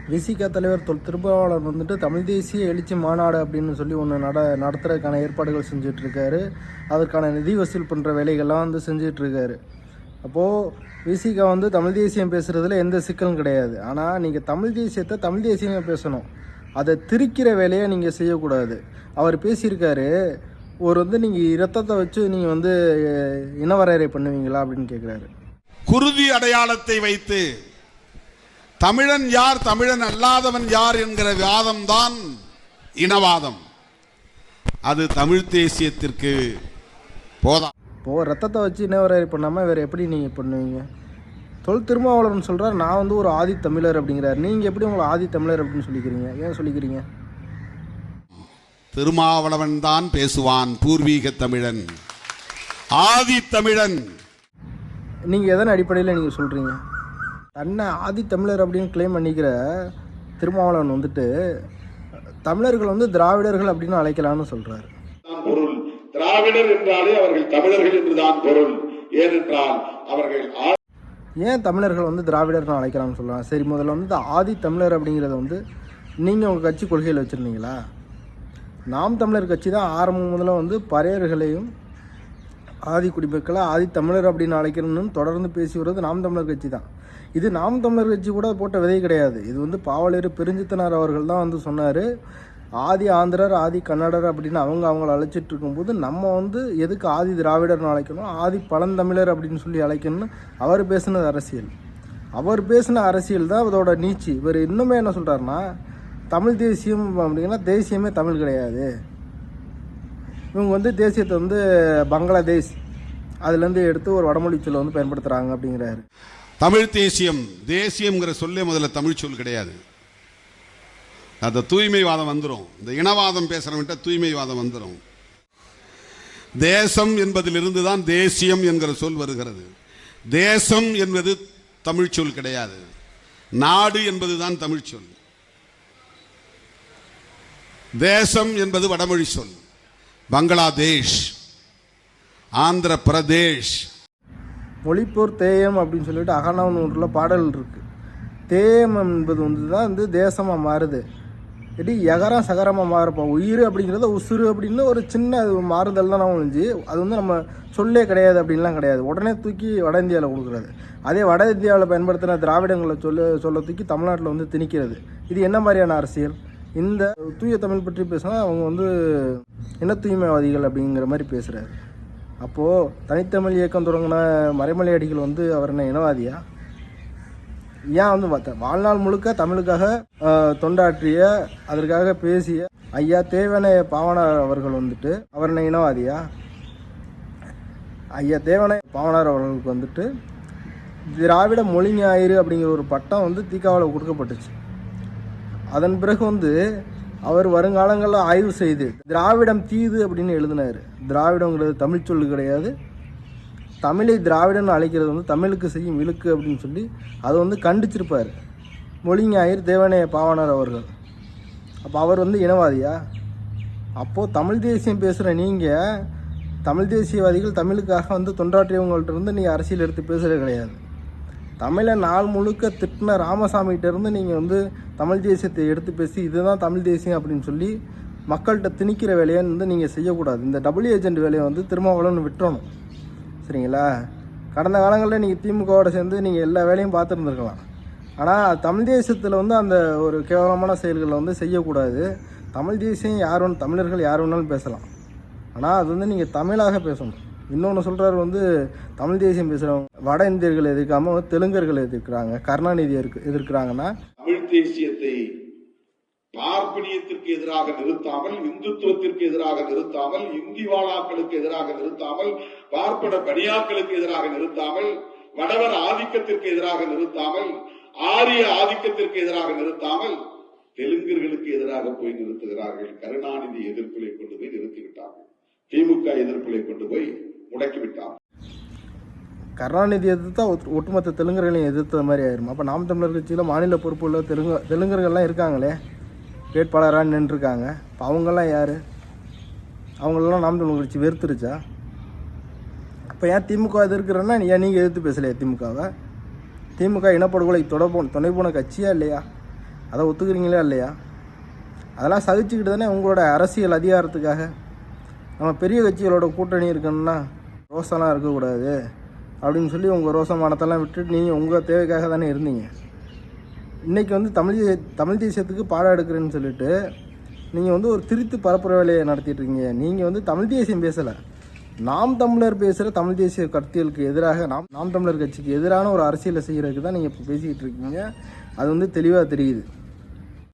விசிக தலைவர் திருமாவளவன் வந்துட்டு தமிழ் தேசிய எழுச்சி மாநாடு அப்படின்னு சொல்லி ஒன்று நடத்துறதுக்கான ஏற்பாடுகள் செஞ்சிட்ருக்காரு. அதற்கான நிதி வசூல் பண்ணுற வேலைகள்லாம் வந்து செஞ்சிட்ருக்காரு. அப்போது விசிக வந்து தமிழ் தேசியம் பேசுகிறதுல எந்த சிக்கலும் கிடையாது. ஆனால் நீங்கள் தமிழ் தேசியத்தை தமிழ் தேசியமாக பேசணும், அதை திரிக்கிற வேலையை நீங்கள் செய்யக்கூடாது. அவர் பேசியிருக்காரு, நீங்கள் இரத்தத்தை வச்சு நீங்கள் வந்து இனவரையறை பண்ணுவீங்களா அப்படின்னு கேட்குறாரு. குருதி அடையாளத்தை வைத்து தமிழன் யார் தமிழன் அல்லாதவன் யார் என்கிற வாதம் தான் இனவாதம். அது தமிழ் தேசியத்திற்கு போதாம். இப்போது ரத்தத்தை வச்சு இனவரையறை பண்ணாமல் வேறு எப்படி நீங்கள் பண்ணுவீங்க? திருமாவளவன் சொல்கிறார், நான் வந்து ஒரு ஆதி தமிழர் அப்படிங்கிறார். நீங்கள் எப்படி உங்களை ஆதி தமிழர் அப்படின்னு சொல்லிக்கிறீங்க? ஏன் சொல்லிக்கிறீங்க? திருமாவளவன் தான் பேசுவான் பூர்வீக தமிழன், ஆதி தமிழன். நீங்கள் எதன் அடிப்படையில் நீங்கள் சொல்கிறீங்க? தன்னை ஆதி தமிழர் அப்படின்னு கிளைம் பண்ணிக்கிற திருமாவளவன் வந்துட்டு தமிழர்கள் வந்து திராவிடர்கள் அப்படின்னு அழைக்கலாம்னு சொல்கிறார். பொருள் திராவிடர் என்றாலே அவர்கள் தமிழர்கள் என்றுதான் பொருள். ஏனென்றால் அவர்கள் ஏன் தமிழர்கள் வந்து திராவிடர்னு அழைக்கலாம்னு சொல்லலாம்? சரி, முதல்ல வந்து ஆதி தமிழர் அப்படிங்கிறத வந்து நீங்கள் உங்கள் கட்சி கொள்கையில் வச்சுருந்தீங்களா? நாம் தமிழர் கட்சி தான் ஆரம்பம் முதல்ல வந்து பறையர்களையும் ஆதி குடிமக்களை ஆதி தமிழர் அப்படின்னு அழைக்கணும்னு தொடர்ந்து பேசி வருவது நாம் தமிழர் கட்சி தான். இது நாம் தமிழர் கட்சி கூட போட்ட விதை கிடையாது. இது வந்து பாவலர் பெருஞ்சித்தனார் அவர்கள் தான் வந்து சொன்னார், ஆதி ஆந்திரர் ஆதி கன்னடர் அப்படின்னு அவங்கள அழைச்சிட்டு இருக்கும்போது நம்ம வந்து எதுக்கு ஆதி திராவிடர்னு அழைக்கணும், ஆதி பழந்தமிழர் அப்படின்னு சொல்லி அழைக்கணும்னு அவர் பேசினது அரசியல். அவர் பேசின அரசியல் தான் அதோட நீச்சி. இவர் இன்னுமே என்ன சொல்கிறாருன்னா, தமிழ் தேசியம் அப்படின்னா தேசியமே தமிழ் கிடையாது, இவங்க வந்து தேசியத்தை வந்து பங்களாதேஷ் அதுலேருந்து எடுத்து ஒரு வடமொழி சொல்ல வந்து பயன்படுத்துகிறாங்க அப்படிங்கிறாரு. தமிழ் தேசியம், தேசியம்ங்கிற சொல்லே முதல்ல தமிழ் சொல் கிடையாது. அந்த தூய்மைவாதம் வந்துடும். இந்த இனவாதம் பேசுகிறவன்ட்ட தூய்மைவாதம் வந்துடும். தேசம் என்பதிலிருந்து தான் தேசியம் என்கிற சொல் வருகிறது. தேசம் என்பது தமிழ் சொல் கிடையாது, நாடு என்பது தான் தமிழ் சொல். தேசம் என்பது வடமொழி சொல். பங்களாதேஷ், ஆந்திர பிரதேஷ். மொழிப்போர் தேயம் அப்படின்னு சொல்லிட்டு அகநானூறுல பாடல் இருக்குது. தேயம் என்பது வந்து தான் வந்து தேசமாக மாறுது. எப்படி எகரம் சகரமாக மாறுப்போம். உயிர் அப்படிங்கிறத உசுறு அப்படின்னு ஒரு சின்ன மாறுதல் தான் ஒழிஞ்சு அது வந்து நம்ம சொல்லே கிடையாது அப்படின்லாம் கிடையாது. உடனே தூக்கி வட இந்தியாவில் கொடுக்குறது. அதே வட இந்தியாவில் பயன்படுத்தின திராவிடங்களை சொல்ல தூக்கி தமிழ்நாட்டில் வந்து திணிக்கிறது. இது என்ன மாதிரியான அரசியல்? இந்த தூய தமிழ் பற்றி பேசினா அவங்க வந்து இன தூய்மைவாதிகள் அப்படிங்கிற மாதிரி பேசுகிறாரு. அப்போது தனித்தமிழ் இயக்கம் தொடங்கின மறைமலை அடிகள் வந்து அவர் என்ன இனவாதியா? ஏன் வந்து வாழ்நாள் முழுக்க தமிழுக்காக தொண்டாற்றிய அதற்காக பேசிய ஐயா தேவனை பாவனார் அவர்கள் வந்துட்டு அவர் என்ன இனவாதியா? ஐயா தேவனை பாவனார் அவர்களுக்கு வந்துட்டு திராவிட மொழி ஞாயிறு அப்படிங்கிற ஒரு பட்டம் வந்து தீக்காவில் கொடுக்கப்பட்டுச்சு. அதன் பிறகு வந்து அவர் வருங்காலங்களில் ஆய்வு செய்து திராவிடம் தீது அப்படின்னு எழுதினார். திராவிடங்கிறது தமிழ் சொல்லு கிடையாது, தமிழை திராவிடன்னு அழைக்கிறது வந்து தமிழுக்கு செய்யும் இழுக்கு அப்படின்னு சொல்லி அதை வந்து கண்டிச்சிருப்பார் மொழி ஞாயிறு தேவனைய பாவனார் அவர்கள். அப்போ அவர் வந்து இனவாதியா? அப்போது தமிழ் தேசியம் பேசுகிற நீங்கள் தமிழ் தேசியவாதிகள் தமிழுக்காக வந்து தொண்டாற்றியவங்கள்ட்ட இருந்து நீங்கள் அரசியல் எடுத்து பேசுகிறது கிடையாது. தமிழை நாள் முழுக்க திட்டின ராமசாமிகிட்ட இருந்து நீங்கள் வந்து தமிழ் தேசியத்தை எடுத்து பேசி இதுதான் தமிழ் தேசியம் அப்படின்னு சொல்லி மக்கள்கிட்ட திணிக்கிற வேலையை வந்து நீங்கள் செய்யக்கூடாது. இந்த டபுள் ஏஜென்ட் வேலையை வந்து திருமாவளவன் விட்டுறணும். சரிங்களா? கடந்த காலங்களில் நீங்கள் திமுகவோட சேர்ந்து நீங்கள் எல்லா வேலையும் பார்த்துருந்துருக்கலாம். ஆனால் தமிழ் தேசியத்தில் வந்து அந்த ஒரு கேவலமான செயல்களை வந்து செய்யக்கூடாது. தமிழ் தேசியம் யார் வேணும், தமிழர்கள் யார் வேணாலும் பேசலாம், ஆனால் அது வந்து நீங்கள் தமிழாக பேசணும். இன்னொன்று சொல்கிறார் வந்து தமிழ் தேசியம் பேசுகிறவங்க வட இந்தியர்கள் எதிர்க்காமல் தெலுங்கர்கள் எதிர்க்கிறாங்க, கருணாநிதி எதிர்க்கிறாங்கன்னா தமிழ் தேசியத்தை பார்ப்பனியத்திற்கு எதிராக நிறுத்தாமல், இந்துத்துவத்திற்கு எதிராக நிறுத்தாமல், இந்தி வாழாக்களுக்கு எதிராக நிறுத்தாமல், பார்ப்பன பணியாக்களுக்கு எதிராக நிறுத்தாமல், வடவர் ஆதிக்கத்திற்கு எதிராக நிறுத்தாமல், ஆரிய ஆதிக்கத்திற்கு எதிராக நிறுத்தாமல் தெலுங்கர்களுக்கு எதிராக போய் நிறுத்துகிறார்கள். கருணாநிதி எதிர்ப்பிலை கொண்டு போய் நிறுத்திவிட்டார்கள். திமுக எதிர்ப்பிலை கொண்டு போய் முடக்கிவிட்டார். கருணாநிதி எதிர்த்தா ஒட்டுமொத்த தெலுங்கர்களையும் எதிர்த்த மாதிரி ஆயிரும். அப்போ நாம் தமிழர் கட்சியில் மாநில பொறுப்புள்ள தெலுங்கர்கள்லாம் இருக்காங்களே, வேட்பாளராக நின்றுருக்காங்க. இப்போ அவங்கெல்லாம் யார்? அவங்களெல்லாம் நாம் தமிழர் கட்சி வெறுத்துருச்சா? அப்போ ஏன் திமுக எதிர்க்கிறேன்னா ஏன் நீங்கள் எதிர்த்து பேசலையா திமுகவை? திமுக இனப்படுகொலை துணை போன கட்சியா இல்லையா? அதை ஒத்துக்கிறீங்களா இல்லையா? அதெல்லாம் சகிச்சுக்கிட்டு தானே உங்களோட அரசியல் அதிகாரத்துக்காக நம்ம பெரிய கட்சிகளோட கூட்டணி இருக்கணும்னா ரோசம்லாம் இருக்கக்கூடாது அப்படின்னு சொல்லி உங்கள் ரோசமானத்தெல்லாம் விட்டுட்டு நீங்கள் உங்கள் தேவைக்காக தானே இருந்தீங்க. இன்றைக்கி வந்து தமிழ் தேசியத்துக்கு பாடம் எடுக்கிறேன்னு சொல்லிட்டு நீங்கள் வந்து ஒரு திருத்து பரப்புரை வேலையை நடத்திட்டு இருக்கீங்க. நீங்கள் வந்து தமிழ் தேசியம் பேசலை, நாம் தமிழர் பேசுகிற தமிழ் தேசிய கருத்தியலுக்கு எதிராக நாம் தமிழர் கட்சிக்கு எதிரான ஒரு அரசியலை செய்கிறதுக்கு தான் நீங்கள் இப்போ பேசிக்கிட்டு இருக்கீங்க. அது வந்து தெளிவாக தெரியுது.